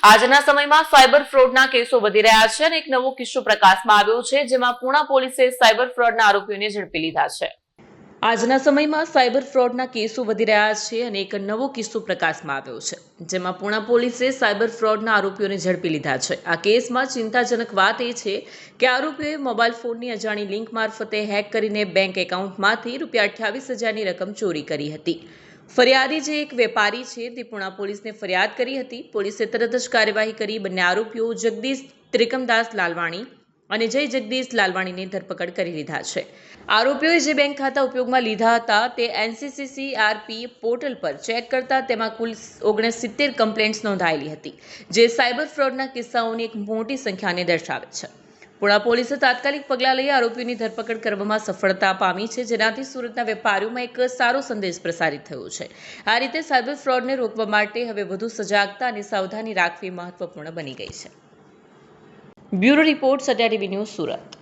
આજના સમયમાં સાયબર ફ્રોડના કેસો વધી રહ્યા છે અને એક નવો કિસ્સો પ્રકાશમાં આવ્યો છે, જેમાં પૂણા પોલીસે સાયબર ફ્રોડના આરોપીઓને ઝડપી લીધા છે। આજના સમયમાં સાયબર ફ્રોડના કેસો વધી રહ્યા છે અને એક નવો કિસ્સો પ્રકાશમાં આવ્યો છે, જેમાં પૂણા પોલીસે સાયબર ફ્રોડના આરોપીઓને ઝડપી લીધા છે। આ કેસમાં ચિંતાજનક વાત એ છે કે આરોપીઓએ મોબાઈલ ફોનની અજાણી લિંક મારફતે હેક કરીને બેંક એકાઉન્ટમાંથી ₹28,000ની રકમ ચોરી કરી હતી। ફરિયાદી જે એક વેપારી છે તે પૂણા પોલીસને ફરિયાદ કરી હતી। પોલીસે તરત જ કાર્યવાહી કરી બંને આરોપીઓ જગદીશ ત્રિકમદાસ લાલવાણી અને જય જગદીશ લાલવાણીની ધરપકડ કરી લીધા છે। આરોપીઓએ જે બેંક ખાતા ઉપયોગમાં લીધા હતા તે NCCCRP પોર્ટલ પર ચેક કરતા તેમાં કુલ 69 કમ્પ્લેન્ટ્સ નોંધાયેલી હતી, જે સાયબર ફ્રોડના કિસ્સાઓની એક મોટી સંખ્યાને દર્શાવે છે। પૂણા પોલીસે તાત્કાલિક પગલાં લઈ આરોપીઓની ધરપકડ કરવામાં સફળતા પામી છે, જેનાથી સુરતના વેપારીઓમાં એક સારો સંદેશ પ્રસારિત થયો છે। આ રીતે સાયબર ફ્રોડને રોકવા માટે હવે વધુ સજાગતા અને સાવધાની રાખવી મહત્વપૂર્ણ બની ગઈ છે। Bureau report, Satya TV news, Surat.